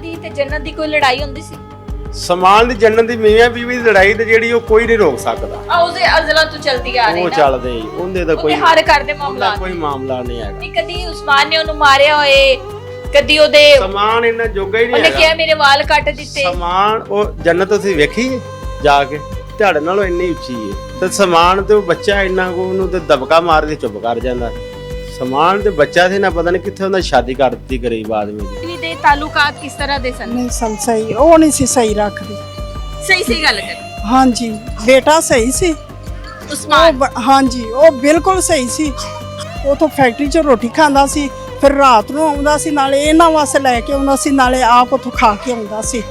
ਦੀ ਤੇ ਜੰਨਤ ਦੀ ਕੋਈ ਲੜਾਈ ਹੁੰਦੀ ਸੀ? ਸਮਾਨ ਦੀ ਜੰਨਤ ਦੀ ਮੀਆਂ ਬੀਵੀ ਦੀ ਲੜਾਈ ਤੇ ਜਿਹੜੀ ਉਹ ਕੋਈ ਨਹੀਂ ਰੋਕ ਸਕਦਾ। ਆ ਉਹਦੇ ਅਜ਼ਲਾਂ ਤੋਂ ਚਲਦੀ ਆ ਰਹੀ ਉਹ ਨਾ, ਚੱਲਦੇ ਹੀ ਉਹਦੇ ਦਾ ਕੋਈ ਹਰ ਘਰ ਦੇ ਉਹਦਾ ਮਾਮਲਾ ਕੋਈ ਮਾਮਲਾ ਨਹੀਂ ਹੈਗਾ। ਨਹੀਂ ਕਦੀ ਉਸਮਾਨ ਨੇ ਉਹਨੂੰ ਮਾਰਿਆ ਹੋਏ, ਕਦੀ ਉਹਦੇ ਸਮਾਨ ਇੰਨਾ ਜੋਗਾ ਹੀ ਨਹੀਂ ਉਹਨੇ ਹੈਗਾ। ਕਿਹਾ ਮੇਰੇ ਵਾਲ ਕੱਟ ਦਿੱਤੇ। ਸਮਾਨ ਉਹ ਜੰਨਤ ਤੁਸੀਂ ਵੇਖੀ ਹੈ ਜਾ ਕੇ, ਤੁਹਾਡੇ ਨਾਲੋਂ ਇੰਨੀ ਉੱਚੀ ਹੈ ਤੇ ਸਮਾਨ ਤੇ ਉਹ ਬੱਚਾ ਇੰਨਾ ਕੋ ਉਹਨੂੰ ਤੇ ਦਬਕਾ ਮਾਰ ਕੇ ਚੁੱਪ ਕਰ ਜਾਂਦਾ। ਸਮਾਨ ਤੇ ਬੱਚਾ ਸੀ ਨਾ, ਪਤਾ ਨਹੀਂ ਕਿੱਥੇ ਉਹਨਾਂ ਸ਼ਾਦੀ ਕਰ ਦਿੱਤੀ ਗਰੀਬ ਆਦਮੀ ਦੀ। ਵੀ ਦੇ ਤਾਲੁਕਾਤ ਕਿਸ ਤਰ੍ਹਾਂ ਦੇ ਸਨ? ਨਹੀਂ ਸਨ ਸਹੀ, ਉਹ ਨਹੀਂ ਸੀ ਸਹੀ ਰੱਖਦੀ। ਸਹੀ ਗੱਲ ਕਰ ਹਾਂਜੀ ਬੇਟਾ ਸਹੀ ਸੀ ਉਸਮਾਨ। ਹਾਂਜੀ ਉਹ ਬਿਲਕੁਲ ਸਹੀ ਸੀ। ਉਹ ਤੋਂ ਫੈਕਟਰੀ 'ਚ ਰੋਟੀ ਖਾਂਦਾ ਸੀ, ਫਿਰ ਰਾਤ ਨੂੰ ਆਉਂਦਾ ਸੀ, ਨਾਲੇ ਇਹਨਾਂ ਵਾਸਤੇ ਲੈ ਕੇ ਆਉਂਦਾ ਸੀ, ਨਾਲੇ ਆਪ ਉੱਥੋਂ ਖਾ ਕੇ ਆਉਂਦਾ ਸੀ।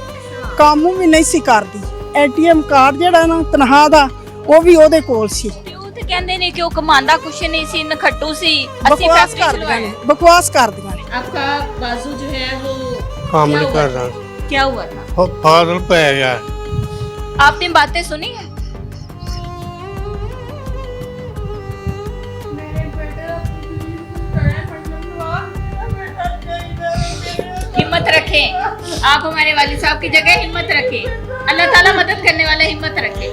ਕੰਮ ਵੀ ਨਹੀਂ ਸੀ ਕਰਦੀ। ATM ਕਾਰਡ ਜਿਹੜਾ ਨਾ ਤਨਖਾਹ ਦਾ ਉਹ ਵੀ ਉਹਦੇ ਕੋਲ ਸੀ। ਉਹ ਤੇ ਕਹਿੰਦੇ ਨੇ ਕਿ ਉਹ ਕਮਾਂਦਾ ਕੁਛ ਨਹੀਂ ਸੀ, ਨਖੱਟੂ ਸੀ। ਅਸੀਂ ਬਕਵਾਸ ਫੈਕਟਰੀ ਕਰਦੀਆਂ ਨੇ, ਬਕਵਾਸ ਕਰਦੀਆਂ ਨੇ। आपका बाजू जो है वो काम क्या नहीं हुआ कर था? रहा, क्या हुआ था? वो पागल पे गया। आपने बातें सुनी है? हिम्मत रखें, आप हमारे वालिद साहब की जगह हिम्मत रखें। अल्लाह ताला मदद करने वाला, हिम्मत रखें।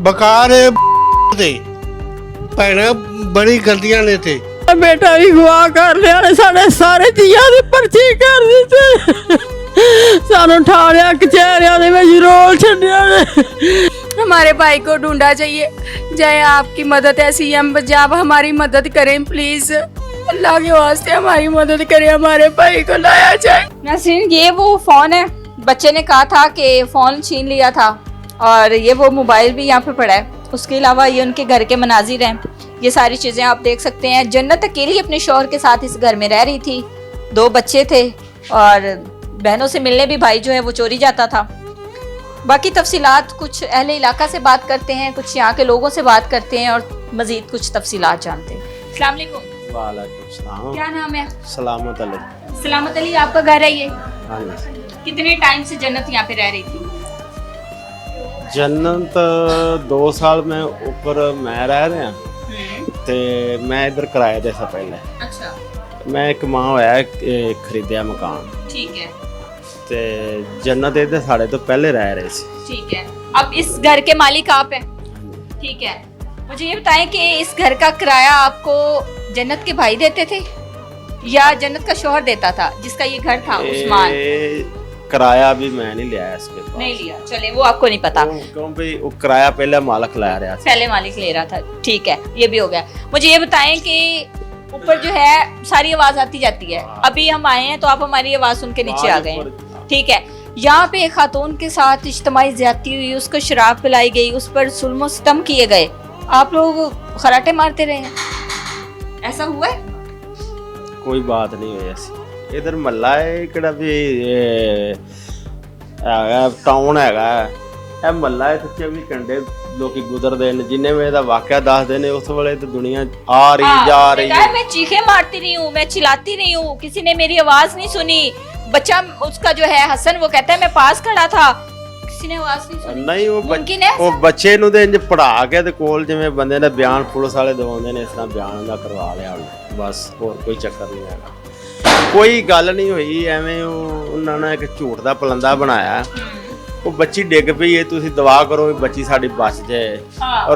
बकार है दे भैन बड़ी गलतियां ने थे। ਬੇਟਾ ਵੀ ਗਵਾ ਕਰ ਲਿਆ ਨੇ, ਸਾਡੇ ਸਾਰੇ ਜੀਆਂ ਦੀ ਪਰਚੀ ਕਰ ਦਿੱਤੀ। ਸਾਨੂੰ ਠਾਣਿਆ ਕਚਹਿਰੀਆਂ ਦੇ ਵਿੱਚ ਰੋਲ ਛੱਡਿਆ ਨੇ। हमारे भाई को ढूंढा चाहिए, चाहे आपकी मदद है सीएम पंजाब हमारी मदद करें प्लीज, अल्लाह के वास्ते हमारी मदद करें, हमारे भाई को लाया जाए। नसरीन, ये वो फोन है, बच्चे ने कहा था कि फोन छीन लिया था और ये वो मोबाइल भी यहाँ पे पड़ा है। उसके अलावा ये उनके घर के मनाजिर हैं, ये सारी चीज़ें आप देख सकते हैं। जन्नत अकेली अपने शौहर के साथ इस घर में रह रही थी, 2 बच्चे थे और बहनों से मिलने भी भाई जो है वो चोरी जाता था। बाकी तफसीलात कुछ अहले इलाका से बात करते हैं, कुछ यहाँ के लोगों से बात करते हैं और मज़ीद कुछ तफसीलात जानते हैं। अस्सलाम वालेकुम। वालेकुम सलाम। क्या नाम है? सलामत अली। सलामत अली, आपका घर है ये? हाँ जी। कितने टाइम से जन्नत यहाँ पे रह रही थी? जन्नत 2 साल में ऊपर मैं रह रहा ते मैं इधर किराए दे सा पहले। अच्छा, मैं एक मां होया खरीदया मकान ठीक है ते जन्नत इधर साढ़े तो पहले रह रहे थे। ठीक है। अब इस घर के मालिक आप हैं, ठीक है। मुझे ये बताएं कि इस घर का किराया आपको जन्नत के भाई देते थे या जन्नत का शौहर देता था जिसका ये घर था उस्मान? किराया भी मैं नहीं लिया इसके पास। नहीं लिया, चले वो आपको नहीं पता। क्यों भाई वो किराया पहले मालिक ला रहा था। पहले मालिक ले रहा था, ठीक है, ये भी हो गया। मुझे ये बताएं कि ऊपर जो है सारी आवाज आती जाती है, अभी हम आए हैं तो आप हमारी आवाज सुन के नीचे आ गए हैं, ठीक है। यहाँ पे एक खातून के साथ इज्तिमाई ज्यादती हुई, उसको शराब पिलाई गई, उस पर जुल्म सितम किए गए, आप लोग खराटे मारते रहे हैं, ऐसा हुआ है? कोई बात नहीं हुई ऐसी। इधर महला है किड़ा भी टाउन हैगा, ਇਹ ਮਹੱਲਾ ਹੈ ਸੱਚੇ ਵੀ ਕੰਡੇ ਲੋਕੀ ਗੁਜ਼ਰਦੇ ਨੇ, ਜਿੰਨੇ ਵੇ ਦਾ ਵਾਕਿਆ ਦੱਸਦੇ ਨੇ ਉਸ ਵੇਲੇ ਤੇ ਦੁਨੀਆ ਆ ਰਹੀ ਜਾ ਰਹੀ है। मैं चीखे मारती रही हूँ, मैं चिल्लाती रही हूँ, किसी ने मेरी आवाज नहीं सुनी। बच्चा उसका जो है हसन, वो कहता है मैं पास खड़ा था, किसी ने आवाज नहीं सुनी। ਨਹੀਂ ਉਹ मुमकिन है ਉਹ ਬੱਚੇ ਨੂੰ ਤੇ ਇੰਜ ਪੜਾ ਕੇ ਤੇ ਕੋਲ ਜਿਵੇਂ ਬੰਦੇ ਦਾ ਬਿਆਨ ਪੁਲਿਸ ਵਾਲੇ ਦਵਾਉਂਦੇ ਨੇ, ਇਸ ਤਰ੍ਹਾਂ ਬਿਆਨ ਦਾ ਕਰਵਾ ਲਿਆ ਉਹਨੇ, ਬਸ ਹੋਰ ਕੋਈ ਚੱਕਰ ਨਹੀਂ ਹੈਗਾ। ਕੋਈ ਗੱਲ ਨਹੀਂ ਹੋਈ ਐਵੇਂ, ਉਹਨਾਂ ਨੇ ਇੱਕ ਝੂਠ ਦਾ ਪਲੰਦਾ ਬਣਾਇਆ। ਉਹ ਬੱਚੀ ਡਿੱਗ ਪਈ ਹੈ, ਤੁਸੀਂ ਦੁਆ ਕਰੋ ਵੀ ਬੱਚੀ ਸਾਡੀ ਬਚ ਜਾਏ।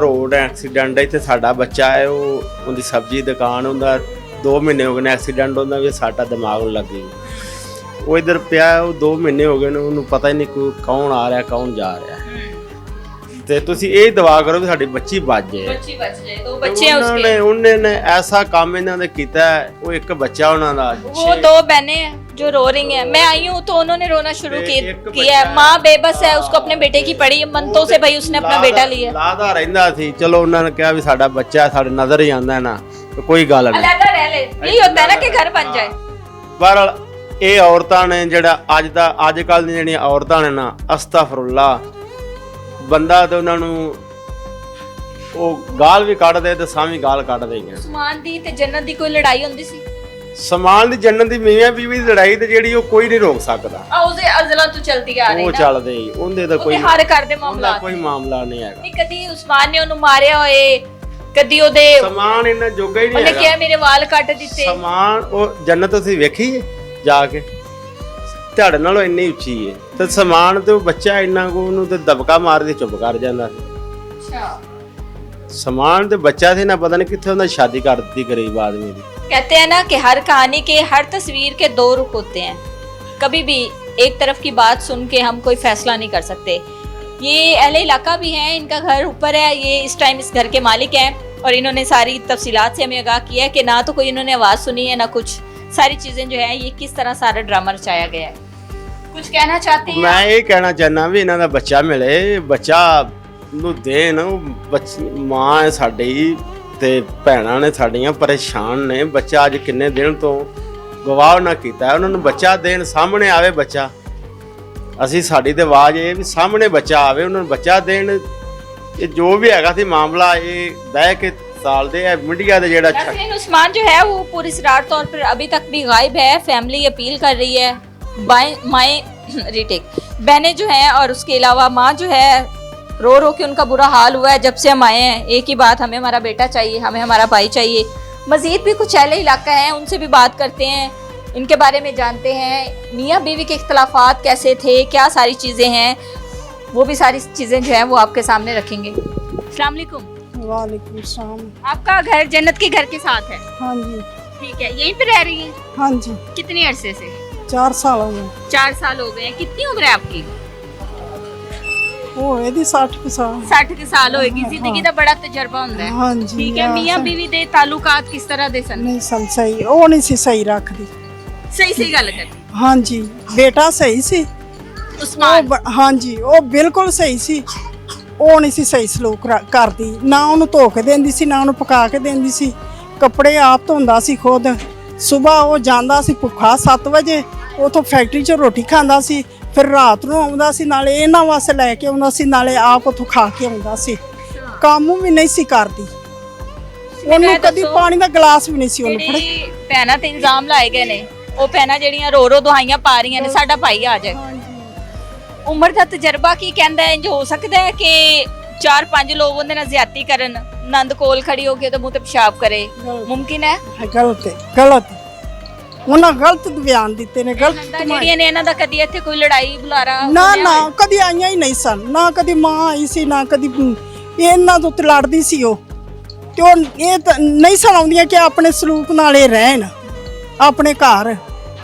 ਰੋਡ ਐਕਸੀਡੈਂਟ ਇੱਥੇ ਸਾਡਾ ਬੱਚਾ ਹੈ, ਉਹ ਉਹਦੀ ਸਬਜ਼ੀ ਦੁਕਾਨ ਹੁੰਦਾ, 2 ਮਹੀਨੇ ਹੋ ਗਏ ਨੇ ਐਕਸੀਡੈਂਟ ਹੁੰਦਾ ਵੀ ਸਾਡਾ ਦਿਮਾਗ ਨੂੰ ਲੱਗੀ। ਉਹ ਇਧਰ ਪਿਆ, ਉਹ 2 ਮਹੀਨੇ ਹੋ ਗਏ ਨੇ, ਉਹਨੂੰ ਪਤਾ ਹੀ ਨਹੀਂ ਕੋਈ ਕੌਣ ਆ ਰਿਹਾ ਕੌਣ ਜਾ ਰਿਹਾ। ਤੇ ਤੁਸੀਂ ਇਹ ਦੁਆ ਕਰੋ ਵੀ ਸਾਡੀ ਬੱਚੀ ਬਚ ਜਾਏ। बच्ची बच जाए, तो बच्चे हैं उसके। ਉਹਨੇ ਨੇ ਐਸਾ ਕੰਮ ਇਹਨਾਂ ਨੇ ਕੀਤਾ, ਉਹ ਇੱਕ ਬੱਚਾ ਉਹਨਾਂ ਦਾ। वो 2 बहनें हैं जो रो रही हैं, मैं आई हूँ तो उन्होंने रोना शुरू एक किया है। माँ बेबस है, उसको अपने बेटे की पड़ी मनतों से भाई उसने अपना बेटा लिया। ਲਾਦਾ ਰਹਿੰਦਾ ਸੀ, ਚਲੋ ਉਹਨਾਂ ਨੇ ਕਿਹਾ ਵੀ ਸਾਡਾ ਬੱਚਾ ਸਾਡੇ ਨਜ਼ਰ ਹੀ ਆਉਂਦਾ ਨਾ, ਕੋਈ ਗੱਲ ਨਹੀਂ। अलग रह ले, यही होता है ना कि घर बन जाए। ਪਰ ਇਹ ਔਰਤਾਂ ਨੇ ਜਿਹੜਾ ਅੱਜ ਕੱਲ ਦੀਆਂ ਜਿਹੜੀਆਂ ਔਰਤਾਂ ਨੇ ਨਾ, ਅਸਤਗਫਰੁੱਲਾ, ਬੰਦਾ ਤੇ ਉਹਨਾਂ ਨੂੰ ਉਹ ਗਾਲ ਵੀ ਕੱਢਦੇ ਤੇ ਸਾਵੀਂ ਗਾਲ ਕੱਢ ਦੇਈਆਂ। ਉਸਮਾਨ ਦੀ ਤੇ ਜੰਨਤ ਦੀ ਕੋਈ ਲੜਾਈ ਹੁੰਦੀ ਸੀ? ਸਮਾਨ ਦੀ ਜੰਨਤ ਦੀ ਮੀਆਂ ਬੀਵੀ ਦੀ ਲੜਾਈ ਤੇ ਜਿਹੜੀ ਉਹ ਕੋਈ ਨਹੀਂ ਰੋਕ ਸਕਦਾ। ਆ ਉਹਦੇ ਅਜ਼ਲਾਂ ਤੋਂ ਚਲਦੀ ਆ ਰਹੀ ਉਹ ਨਾ, ਚੱਲਦੇ ਹੀ ਉਹਦੇ ਦਾ ਕੋਈ ਹਰ ਘਰ ਦੇ ਮਾਮਲਾ ਕੋਈ ਮਾਮਲਾ ਨਹੀਂ ਹੈਗਾ। ਨਹੀਂ ਕਦੀ ਉਸਮਾਨ ਨੇ ਉਹਨੂੰ ਮਾਰਿਆ ਹੋਏ, ਕਦੀ ਉਹਦੇ ਸਮਾਨ ਇੰਨਾ ਜੋਗਾ ਹੀ ਨਹੀਂ ਉਹਨੇ ਹੈਗਾ। ਕਿਹਾ ਮੇਰੇ ਵਾਲ ਕੱਟ ਦਿੱਤੇ। ਸਮਾਨ ਉਹ ਜੰਨਤ ਤੁਸੀਂ ਵੇਖੀ ਹੈ ਜਾ ਕੇ ਤੁਹਾਡੇ ਨਾਲੋਂ ਇੰਨੀ ਉੱਚੀ ਹੈ ਤੇ ਸਮਾਨ ਤੇ ਉਹ ਬੱਚਾ ਇੰਨਾ ਕੋ ਉਹਨੂੰ ਤੇ ਦਬਕਾ ਮਾਰ ਕੇ ਚੁੱਪ ਕਰ ਜਾਂਦਾ ਸੀ। अच्छा ਸਮਾਨ ਤੇ ਬੱਚਾ ਸੀ ਨਾ, ਪਤਾ ਨਹੀਂ ਕਿੱਥੇ ਉਹਨਾਂ ਸ਼ਾਦੀ ਕਰ ਦਿੱਤੀ ਗਰੀਬ आदमी ਦੀ। कहते हैं ना कि हर कहानी के हर तस्वीर के दो रुख होते हैं। कभी भी एक तरफ की बात सुन के हम कोई फैसला नहीं कर सकते। ये अहले इलाका भी हैं, इनका घर ऊपर है, ये इस टाइम इस घर के मालिक हैं और इन्होंने सारी तफसीलात से हमें आगाह किया है कि ना तो कोई इन्होंने आवाज़ सुनी है ना कुछ, सारी चीज़ें जो है ये किस तरह सारा ड्रामा रचाया गया है। कुछ कहना चाहते हैं? ਮੈਂ ਇਹ ਕਹਿਣਾ ਚਾਹੁੰਦਾ ਵੀ ਇਹਨਾਂ ਦਾ ਬੱਚਾ ਮਿਲੇ, ਬੱਚਾ ਨੂੰ ਦੇਣ। ਮਾਂ ਹੈ ਸਾਡੀ ਤੇ ਭੈਣਾਂ ਨੇ ਸਾਡੀਆਂ ਪਰੇਸ਼ਾਨ ਨੇ। ਬੱਚਾ ਅੱਜ ਕਿੰਨੇ ਦਿਨ ਤੋਂ ਗਵਾਹ ਨਾ ਕੀਤਾ, ਉਹਨਾਂ ਨੂੰ ਬੱਚਾ ਦੇਣ, ਸਾਹਮਣੇ ਆਵੇ ਬੱਚਾ। ਅਸੀਂ ਸਾਡੀ ਤੇ ਆਵਾਜ਼ ਇਹ ਵੀ ਸਾਹਮਣੇ ਬੱਚਾ ਆਵੇ, ਉਹਨਾਂ ਨੂੰ ਬੱਚਾ ਦੇਣ। ਇਹ ਜੋ ਵੀ ਹੈਗਾ ਸੀ ਮਾਮਲਾ, ਇਹ ਬਹਿ ਕੇ ਸਾਲ ਦੇ मीडिया ਦੇ ਜਿਹੜਾ नाज़रीन, उस्मान जो है वो पूरी सरार तौर पर अभी तक भी गायब है। फैमिली अपील कर रही है, माएँ रीटेक बहनें जो हैं और उसके अलावा माँ जो है रो रो के उनका बुरा हाल हुआ है जब से हम आए हैं। एक ही बात, हमें हमारा बेटा चाहिए, हमें हमारा भाई चाहिए। मज़ीद भी कुछ अहले इलाका है, उनसे भी बात करते हैं, इनके बारे में जानते हैं। मियाँ बीवी के इख्तलाफात कैसे थे, क्या सारी चीज़ें हैं, वो भी सारी चीज़ें जो हैं वो आपके सामने रखेंगे। अस्सलाम वालेकुम। वालेकुम सलाम। आपका घर जन्नत के घर के साथ है? हाँ जी, ठीक है, यहीं पे रह रही हैं? हाँ जी, कितने अरसे से? 4 साल हो गए। 4 साल हो गए हैं। कितनी उम्र है आपकी? वो ਇਹਦੀ 60 ਕੁ ਸਾਲ। 60 के साल होएगी। जिंदगी दा बड़ा तजर्बा हुंदा है। हाँ जी, ठीक है, हाँ, मियां सही। बीवी दे ताल्लुकात किस तरह दे सन? नहीं सन सही, ਉਹ ਨਹੀਂ ਸੀ ਸਹੀ ਰੱਖਦੀ। सही सही गल कर। हाँ जी, बेटा सही ਸੀ। उस्मान हाँ जी, ਉਹ ਬਿਲਕੁਲ ਸਹੀ ਸੀ। ਉਹ ਨਹੀਂ ਸੀ ਸਹੀ ਸਲੂਕ ਕਰਦੀ, ਨਾ ਉਹਨੂੰ ਧੋ ਕੇ ਦਿੰਦੀ ਸੀ, ਨਾ ਉਹਨੂੰ ਪਕਾ ਕੇ ਦਿੰਦੀ ਸੀ। ਕੱਪੜੇ ਆਪ ਧੋਂਦਾ ਸੀ ਖੁਦ। ਸਵੇਰ ਉਹ ਜਾਂਦਾ ਸੀ ਭੁੱਖਾ 7 ਵਜੇ, ਉਥੋਂ ਫੈਕਟਰੀ 'ਚ ਰੋਟੀ ਖਾਂਦਾ ਸੀ। ਫਿਰ ਰਾਤ ਨੂੰ ਆਉਂਦਾ ਸੀ, ਨਾਲੇ ਇਹਨਾਂ ਵਾਸਤੇ ਲੈ ਕੇ ਆਉਂਦਾ ਸੀ, ਨਾਲੇ ਆਪ ਉਥੋਂ ਖਾ ਕੇ ਆਉਂਦਾ ਸੀ। ਕੰਮ ਵੀ ਨਹੀਂ ਸੀ ਕਰਦੀ, ਉਹਨੂੰ ਕਦੀ ਪਾਣੀ ਦਾ ਗਲਾਸ ਵੀ ਨਹੀਂ ਸੀ ਉਹਨੂੰ ਫੜੇ। ਜਿਹੜੀ ਭੈਣਾਂ ਤੇ ਇਲਜ਼ਾਮ ਲਾਏ ਗਏ ਨੇ, ਉਹ ਭੈਣਾਂ ਜਿਹੜੀਆਂ ਰੋ ਰੋ ਦੁਹਾਈਆਂ ਪਾ ਰਹੀਆਂ ਨੇ ਸਾਡਾ ਭਾਈ ਆ ਜਾਏ। ਉਮਰ ਦਾ ਤਜਰਬਾ ਕੀ ਕਹਿੰਦਾ ਹੈ? ਇੰਜ ਹੋ ਸਕਦਾ ਹੈ ਕਿ 4-5 ਲੋਕ ਉਹਦੇ ਨਾਲ ਜ਼ਿਆਦਤੀ ਕਰਨ, ਨੰਦ ਕੋਲ ਖੜੀ ਹੋ ਕੇ ਉਹਦੇ ਮੂੰਹ ਤੇ ਪਿਸ਼ਾਬ ਕਰੇ? ਮੁਮਕਿਨ ਹੈ? ਗਲਤ ਹੈ, ਗਲਤ। ਉਹਨਾਂ ਗਲਤ ਬਿਆਨ ਦਿੱਤੇ ਨੇ, ਗਲਤ ਜਿਹੜੀਆਂ ਨੇ ਇਹਨਾਂ ਦਾ ਕਦੀ ਇੱਥੇ ਕੋਈ ਲੜਾਈ ਬੁਲਾਰਾ ਨਾ ਨਾ ਕਦੀ ਆਈਆਂ ਹੀ ਨਹੀਂ ਸਨ, ਨਾ ਕਦੀ ਮਾਂ ਆਈ ਸੀ, ਨਾ ਕਦੀ ਇਹਨਾਂ ਤੋਂ ਤੇ ਲੜਦੀ ਸੀ ਉਹ। ਤੇ ਉਹ ਇਹ ਤਾਂ ਨਹੀਂ ਸਨ ਆਉਂਦੀਆਂ ਕਿ ਆਪਣੇ ਸਲੂਕ ਨਾਲ ਇਹ ਰਹਿਣ ਆਪਣੇ ਘਰ।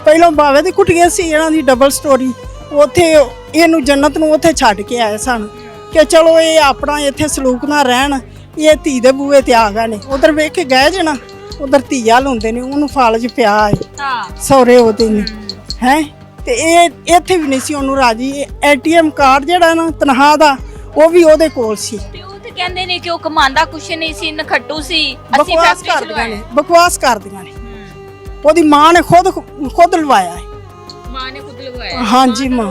ਪਹਿਲਾਂ ਬਾਵੇ ਦੀ ਕੁੱਟੀਆਂ ਸੀ ਇਹਨਾਂ ਦੀ ਡਬਲ ਸਟੋਰੀ, ਉੱਥੇ ਇਹਨੂੰ ਜੰਨਤ ਨੂੰ ਉੱਥੇ ਛੱਡ ਕੇ ਆਏ ਸਨ ਕਿ ਚਲੋ ਇਹ ਆਪਣਾ ਇੱਥੇ ਸਲੂਕ ਨਾਲ ਰਹਿਣ। ਇਹ ਧੀ ਦੇ ਬੂਹੇ ਤੇ ਆ ਗਏ ਨੇ, ਉਧਰ ਵੇਖ ਕੇ ਗਏ ਜਣਾ, ਉਧਰ ਧੀਆ ਲਾਉਂਦੇ ਨੇ, ਉਹਨੂੰ ਫਾਲਜ ਪਿਆ ਹੈ ਸਹੁਰੇ ਉਹਦੇ ਨੇ ਹੈ। ਤੇ ਇਹ ਇੱਥੇ ਵੀ ਨਹੀਂ ਸੀ ਉਹਨੂੰ ਰਾਜੀ। ATM ਕਾਰਡ ਜਿਹੜਾ ਨਾ ਤਨਖਾਹ ਦਾ, ਉਹ ਵੀ ਉਹਦੇ ਕੋਲ ਸੀ। ਤੇ ਉਹ ਤੇ ਕਹਿੰਦੇ ਨੇ ਕਿ ਉਹ ਕਮਾਂਦਾ ਕੁਛ ਨਹੀਂ ਸੀ, ਨਖੱਟੂ ਸੀ। ਅਸੀਂ ਬਕਵਾਸ ਫੈਕਟਰੀ ਕਰਦੀਆਂ ਨੇ, ਬਕਵਾਸ ਕਰਦੀਆਂ ਨੇ। ਉਹਦੀ ਮਾਂ ਨੇ ਖੁਦ ਲਵਾਇਆ ਹੈ। ਮਾਂ ਨੇ ਖੁਦ ਲਗਵਾਇਆ? हाँ जी, माँ।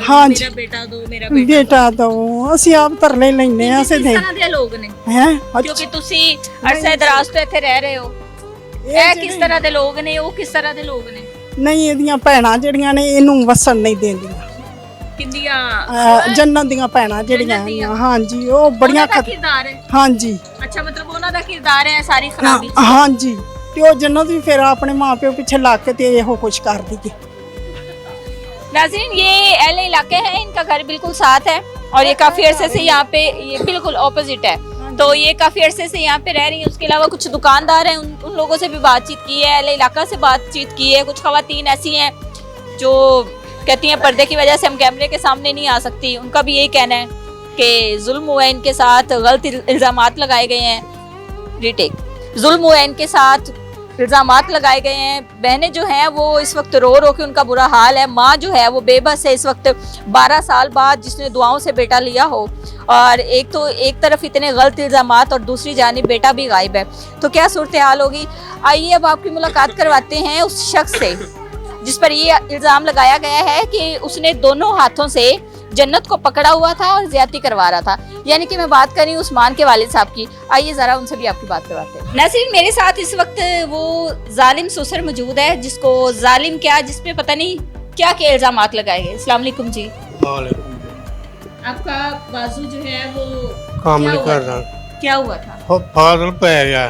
हाँ जी। मेरा बेटा दो, मेरा ਬੇਟਾ ਦੋ ਅਸੀਂ ਆਪ ਤਰਲੇ ਲੈਨੇ ਆ ਅਸੀਂ ਕਿਸ ਦੇ ਤਰ੍ਹਾਂ ਦੇ ਲੋਕ ਨੇ? ਹੈ। ਕਿਉਂਕਿ ਤੁਸੀਂ ਅਰਸੇ ਦਰਾਜ਼ ਤੋਂ ਇੱਥੇ ਰਹਿ ਰਹੇ ਹੋ। ਇਹ ਕਿਸ ਤਰ੍ਹਾਂ ਦੇ ਲੋਕ ਨੇ, ਉਹ ਕਿਸ ਤਰ੍ਹਾਂ ਦੇ ਲੋਕ ਨੇ? ਨਹੀਂ, ਇਹਦੀਆਂ ਭੈਣਾਂ ਜਿਹੜੀਆਂ ਨੇ ਇਹਨੂੰ ਵਸਣ ਨਹੀਂ ਦਿੰਦੀਆਂ। ਕਿੰਦੀਆਂ? ਜੰਨਤ ਦੀਆਂ ਭੈਣਾਂ ਜਿਹੜੀਆਂ ਜੰਨਤ ਦੀਆਂ? ਹਾਂਜੀ, ਉਹ ਬੜੀਆਂ ਉਹਨਾਂ ਦਾ ਕਿਰਦਾਰ ਹੈ? ਹਾਂਜੀ ਅੱਛਾ, ਮਤਲਬ ਉਹਨਾਂ ਦਾ ਕਿਰਦਾਰ ਹੈ ਸਾਰੀ ਖਰਾਬੀ ਚ? ਹਾਂਜੀ। ਤੇ ਉਹ ਜੰਨਤ ਵੀ ਫਿਰ ਆਪਣੇ ਮਾਪਿਓ ਪਿੱਛੇ ਲੱਗ ਕੇ ਤੇ ਇਹੋ ਕੁਛ ਕਰਦੀ ਹੈ। नाज़रीन, ये अहले इलाके हैं, इनका घर बिल्कुल साथ है और ये काफ़ी अरसे से यहाँ पे, ये बिल्कुल ऑपोजिट है, तो ये काफ़ी अरसे से यहाँ पे रह रही हैं। उसके अलावा कुछ दुकानदार हैं, उन लोगों से भी बातचीत की है, अहले इलाका से बातचीत की है। कुछ ख़वातीन ऐसी हैं जो कहती हैं पर्दे की वजह से हम कैमरे के सामने नहीं आ सकती। उनका भी यही कहना है कि जुल्म हुआ है इनके साथ, गलत इल्ज़ामात लगाए गए हैं। रीटेक, जुल्म हुआ है इनके साथ, इल्ज़ामात लगाए गए हैं। बहनें जो हैं वो इस वक्त रो रो के उनका बुरा हाल है। माँ जो है वो बेबस है इस वक्त, 12 साल बाद जिसने दुआओं से बेटा लिया हो, और एक तरफ इतने गलत इल्ज़ामात और दूसरी जानिब बेटा भी गायब है। तो क्या सूरत हाल होगी? आइए अब आपकी मुलाकात करवाते हैं उस शख्स से जिस पर ये इल्ज़ाम लगाया गया है कि उसने दोनों हाथों से जन्नत को पकड़ा हुआ था और ज्यादती करवा रहा था। यानी कि मैं बात कर रही हूँ उस्मान के वालिद साहब की। आइए जरा उनसे भी आपकी बात करवाते हैं। नाज़रीन, मेरे साथ इस वक्त वो जालिम ससुर मौजूद है जिसको जालिम क्या, जिसपे पता नहीं क्या क्या इल्जामात लगाए गए। अस्सलाम वालेकुम जी। आपका बाजू जो है वो काम क्या नहीं हुआ कर था? रहा, क्या हुआ था? फादल पै गया।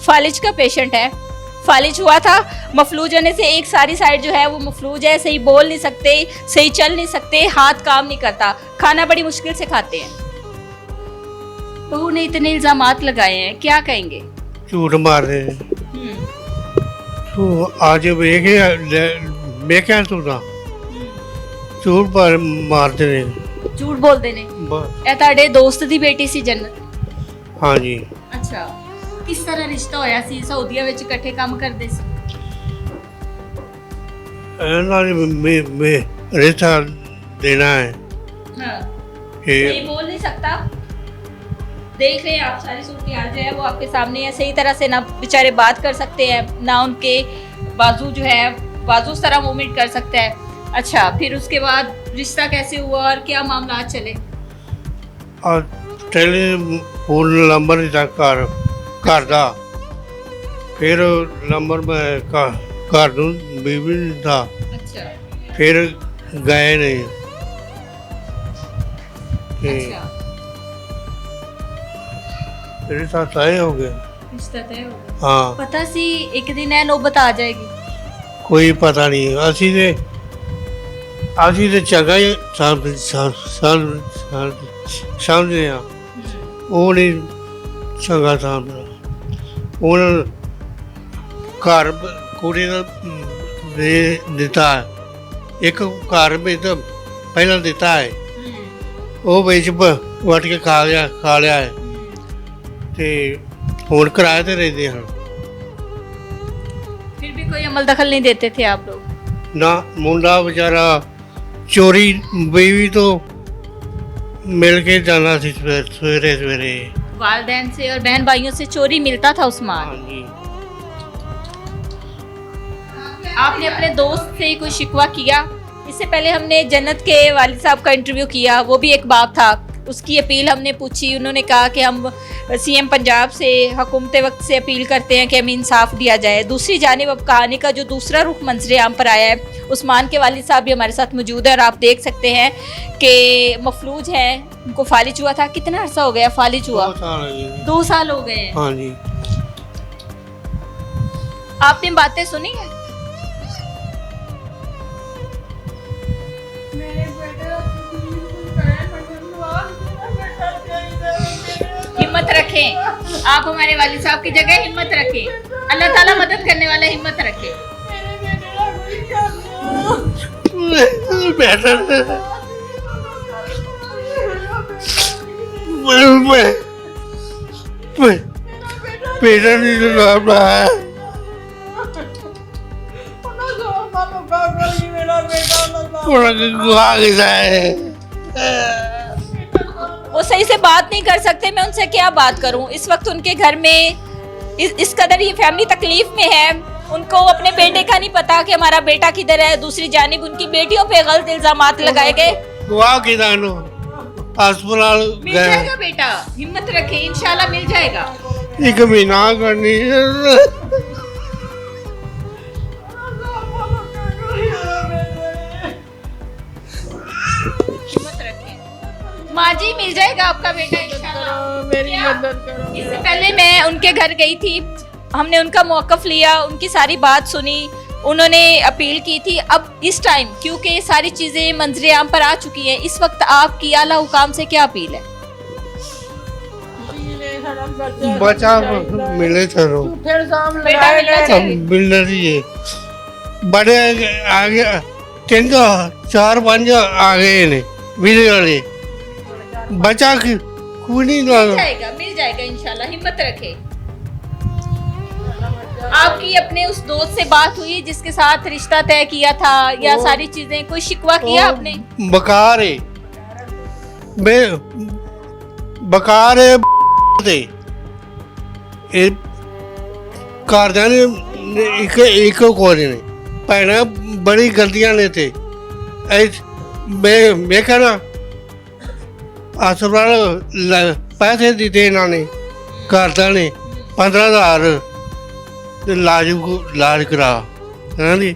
फालिज का पेशेंट है। फालिज हुआ था। मफलूज होने से एक सारी साइड जो है वो मफलूज है, सही बोल नहीं सकते, सही चल नहीं सकते, हाथ काम नहीं करता, खाना बड़ी मुश्किल से खाते हैं। बहू ने इतने इल्जामात लगाए हैं, क्या कहेंगे? झूठ मार रहे हैं तो आज वेख्या तू ना झूठ मारते ने झूठ बोलते ने। ਇਹ ਤੁਹਾਡੇ ਦੋਸਤ ਦੀ ਬੇਟੀ ਸੀ ਜੰਨਤ? हाँ जी ਅੱਛਾ, ਕਿਸ ਤਰ੍ਹਾਂ ਰਿਸ਼ਤਾ ਹੋਇਆ ਸੀ? ਸਾਊਦੀਆ ਵਿੱਚ ਇਕੱਠੇ ਕੰਮ ਕਰਦੇ ਸੀ? रिश्ता देना है हाँ, कि सही बोल नहीं सकता। देख रहे हैं आप, सारी सूरत जो है वो आपके सामने है। सही तरह से ना बेचारे बात कर सकते हैं, ना उनके बाजू जो है बाजू उस तरह मूवमेंट कर सकता है। अच्छा, फिर उसके बाद रिश्ता कैसे हुआ और क्या मामला चले? और टेलीफोन नंबर ही था घर का, फिर नंबर मैं घर नूं बीवी नहीं था, अच्छा फिर गए नहीं अच्छा, रिश्ता तय हो गया। रिश्ता तय हो गया। हाँ पता सी एक दिन है नौबत आ जाएगी। कोई पता नहीं, ਅਸੀਂ ਤੇ ਚੰਗਾ ਹੀ ਸਮਝਦੇ ਆ, ਉਹ ਨਹੀਂ ਚੰਗਾ ਸਮਝਦਾ। ਉਹਨਾਂ ਘਰ ਕੁੜੀ ਦਾ ਦੇ ਦਿੱਤਾ, ਇੱਕ ਘਰ ਵਿੱਚ ਤਾਂ ਪਹਿਲਾਂ ਦਿੱਤਾ ਹੈ, ਉਹ ਵਿੱਚ ਵਟ ਕੇ ਖਾ ਲਿਆ ਹੈ ਤੇ ਹੁਣ ਕਿਰਾਏ ਤੇ ਰਹਿੰਦੇ ਹਨ। फिर भी कोई अमल दखल नहीं देते थे आप लोग? ना मुंडा बेचारा चोरी बीवी तो मिल के जाना सी सवेरे सवेरे। वालदैन से और बहन भाइयों से चोरी मिलता था उस माल। हाँ जी आपने अपने दोस्त से कोई शिकवा किया? इससे पहले हमने जन्नत के वालिद साहब का इंटरव्यू किया, वो भी एक बाप था, उसकी अपील हमने पूछी। उन्होंने कहा कि हम सीएम पंजाब से, हुकूमत वक्त से अपील करते हैं कि हमें इंसाफ दिया जाए। दूसरी जानिब अब कहानी का जो दूसरा रुख मंजर आम पर आया है, उस्मान के वालिद साहब भी हमारे साथ मौजूद है और आप देख सकते हैं कि मफलूज है, उनको फालिज हुआ था। कितना अर्सा हो गया फालिज हुआ? 2 साल है जी। 2 साल हो गए हैं। हाँ जी आपने बातें सुनी है? हिम्मत रखें, आप हमारे वालिद साहब की जगह हिम्मत रखें, अल्लाह ताला मदद करने वाला, हिम्मत रखें। बेटा नहीं लाभ रहा है। वो सही से बात नहीं कर सकते, मैं उनसे क्या बात करूं? इस वक्त उनके घर में इस कदर ये फैमिली तकलीफ में है, उनको अपने बेटे का नहीं पता कि हमारा बेटा किधर है। दूसरी जानिब उनकी बेटियों पे गलत इल्जामात लगाए गए। दुआ की दानो अस्पताल मिल जाएगा बेटा, हिम्मत रखें, इंशाल्लाह मिल जाएगा। एक महीना करनी हिम्मत रखें, माँ जी मिल जाएगा आपका बेटा इंशाल्लाह। मेरी मदद करो। इससे पहले मैं उनके घर गई थी, हमने उनका मौक़िफ़ लिया, उनकी सारी बात सुनी, उन्होंने अपील की थी। अब इस टाइम क्योंकि ये सारी चीज़ें मंजर आम पर आ चुकी हैं, इस वक्त आपकी आला हुकाम से क्या अपील है? बचा मिले थे बेटा मिलना चाहिए। मिलना चाहिए। बड़े आगे 3 4 5 आ गए ने विले वाले, बचा कोई नहीं मिल जाएगा इंशाल्लाह, हिम्मत रखे। आपकी अपने उस दोस्त से बात हुई जिसके साथ रिश्ता तय किया था, या सारी चीजें कोई शिकवा किया आपने? बकार है बकार है दे ਇਹ ਘਰਦਿਆਂ ਨੇ ਇੱਕੋ ਕੋਲ ਨੇ ਭੈਣਾਂ ਬੜੀ ਗਲਤੀਆਂ ਨੇ ਤੇ ਮੈਂ ਕਹਿੰਦਾ ਹਸਪਤਾਲ ਪੈਸੇ ਦਿੱਤੇ ਇਹਨਾਂ ਨੇ, ਘਰਦਿਆਂ ਨੇ 15,000 ਤੇ ਇਲਾਜ ਕਰਾ ਹਾਂਜੀ।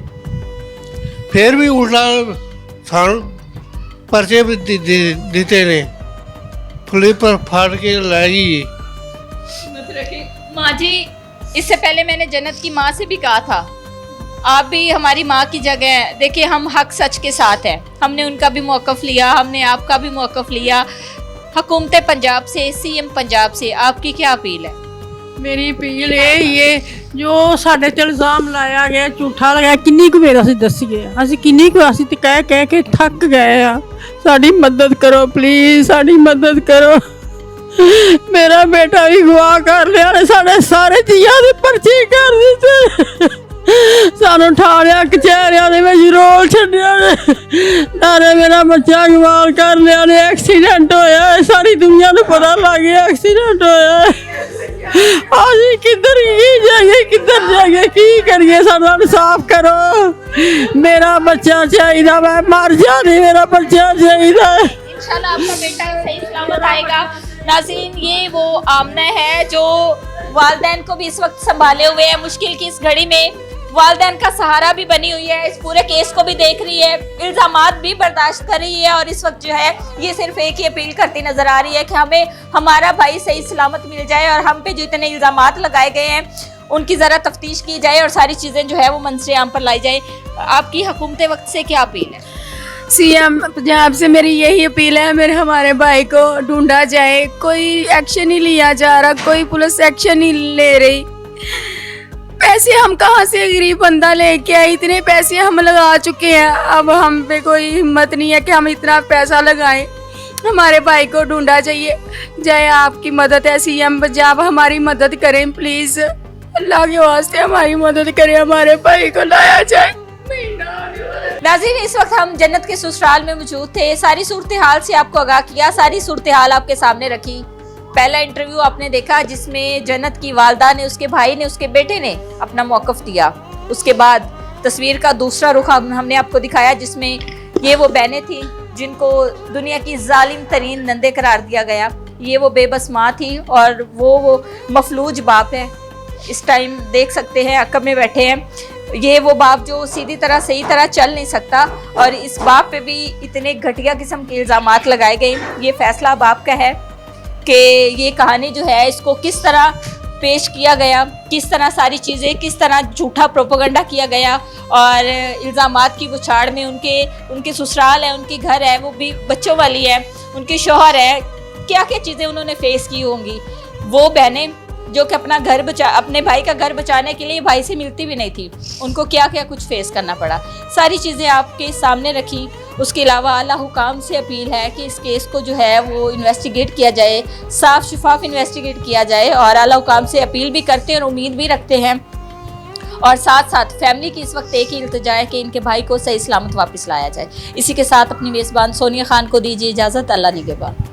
ਫਿਰ ਵੀ ਉਲਟਾ ਸਾਨੂੰ ਪਰਚੇ ਵੀ ਦਿੱਤੇ ਨੇ, ਫਲਿੱਪ ਫਾੜ ਕੇ ਲੈ ਗਈ। माँ जी इससे पहले मैंने जन्नत की माँ से भी कहा था, आप भी हमारी माँ की जगह हैं। देखिए हम हक सच के साथ हैं, हमने उनका भी मौक़िफ़ लिया, हमने आपका भी मौक़िफ़ लिया। हुकूमत पंजाब से, सीएम पंजाब से आपकी क्या अपील है? ਮੇਰੀ ਅਪੀਲ ਇਹ ਜੋ ਸਾਡੇ ਤੇ ਇਲਜ਼ਾਮ ਲਾਇਆ ਗਿਆ, ਝੂਠਾ ਲਗਾਇਆ, ਕਿੰਨੀ ਕੁ ਵਾਰ ਅਸੀਂ ਦੱਸੀਏ, ਅਸੀਂ ਕਿੰਨੀ ਕੁ ਅਸੀਂ ਤੇ ਕਹਿ ਕੇ ਥੱਕ ਗਏ ਆ। ਸਾਡੀ ਮਦਦ ਕਰੋ ਪਲੀਜ਼, ਸਾਡੀ ਮਦਦ ਕਰੋ। ਮੇਰਾ ਬੇਟਾ ਵੀ ਗਵਾ ਕਰ ਲਿਆ ਨੇ, ਸਾਡੇ ਸਾਰੇ ਜੀਆਂ ਦੇ ਪਰਚੇ ਕਰ ਦਿੱਤੇ, ਸਾਨੂੰ ਠਾਣਿਆ ਕਚਹਿਰੀਆਂ ਦੇ ਵਿੱਚ ਰੋਲ ਛੱਡਿਆ ਨੇ, ਨਾਲੇ ਮੇਰਾ ਬੱਚਾ ਗਵਾ ਕਰ ਲਿਆ ਨੇ। ਐਕਸੀਡੈਂਟ ਹੋਇਆ, ਸਾਰੀ ਦੁਨੀਆ ਨੂੰ ਪਤਾ ਲੱਗ ਗਿਆ ਐਕਸੀਡੈਂਟ ਹੋਇਆ। ਅਸੀਂ ਕਿੱਧਰ ਜਾਈਏ ਕੀ ਕਰੀਏ, ਸਾਡਾ ਇਨਸਾਫ ਕਰੋ। ਮੇਰਾ ਬੱਚਾ ਚਾਹੀਦਾ, ਮੈਂ ਮਰ ਜਾਣੀ, ਮੇਰਾ ਬੱਚਾ ਚਾਹੀਦਾ। इंशाल्लाह आपका बेटा सही सलामत आएगा। नाज़रीन, ये वो आमना है जो वालदैन को भी इस वक्त संभाले हुए है, मुश्किल की इस घड़ी में वालदैन का सहारा भी बनी हुई है, इस पूरे केस को भी देख रही है, इल्ज़ामात भी बर्दाश्त कर रही है, और इस वक्त जो है ये सिर्फ एक ही अपील करती नज़र आ रही है कि हमें हमारा भाई सही सलामत मिल जाए, और हम पे जो इतने इल्ज़ामात लगाए गए हैं उनकी ज़रा तफ्तीश की जाए और सारी चीज़ें जो है वो मंसरे आम पर लाई जाए। आपकी हुकूमत वक्त से क्या अपील है? सीएम पंजाब से मेरी यही अपील है, मेरे हमारे भाई को ढूंढा जाए। कोई एक्शन नहीं लिया जा रहा, कोई पुलिस एक्शन नहीं ले रही। पैसे हम कहाँ से गरीब बंदा लेके आए, इतने पैसे हम लगा चुके हैं, अब हम पे कोई हिम्मत नहीं है कि हम इतना पैसा लगाएं। हमारे भाई को ढूंढा चाहिए जाए, आपकी मदद है सीएम पंजाब, हमारी मदद करें प्लीज़, अल्लाह के वास्ते हमारी मदद करें, हमारे भाई को लाया जाए। नाज़रीन, इस वक्त हम जन्नत के ससुराल में मौजूद थे, सारी सूरत हाल से आपको आगाह किया, सारी सूरत हाल आपके सामने रखी। पहला इंटरव्यू आपने देखा जिसमें जन्नत की वालदा ने, उसके भाई ने, उसके बेटे ने अपना मौक़िफ़ दिया। उसके बाद तस्वीर का दूसरा रुख हमने आपको दिखाया जिसमें ये वो बहनें थी जिनको दुनिया की जालिम तरीन नंदे करार दिया गया, ये वो बेबस माँ थी और वो मफलूज बाप है। इस टाइम देख सकते हैं अकब में बैठे हैं, ये वो बाप जो सीधी तरह सही तरह चल नहीं सकता, और इस बाप पे भी इतने घटिया किस्म के इल्ज़ामात लगाए गए। ये फैसला बाप का है कि ये कहानी जो है इसको किस तरह पेश किया गया, किस तरह सारी चीज़ें, किस तरह झूठा प्रोपेगेंडा किया गया, और इल्ज़ामात की बुछाड़ में उनके ससुराल है, उनके घर है, वो भी बच्चों वाली है, उनके शौहर है, क्या क्या चीज़ें उन्होंने फेस की होंगी। वो बहनें जो कि अपने भाई का घर बचाने के लिए भाई से मिलती भी नहीं थी, उनको क्या क्या कुछ फेस करना पड़ा, सारी चीज़ें आपके सामने रखी। उसके अलावा आला हुकाम से अपील है कि इस केस को जो है वो इन्वेस्टिगेट किया जाए, साफ शफाफ इन्वेस्टिगेट किया जाए, और आला हुकाम से अपील भी करते हैं और उम्मीद भी रखते हैं। और साथ साथ फैमिली की इस वक्त एक ही इल्तिजा है कि इनके भाई को सही सलामत वापस लाया जाए। इसी के साथ अपनी मेज़बान सोनिया खान को दीजिए इजाज़त। अल्लाह निगहबान।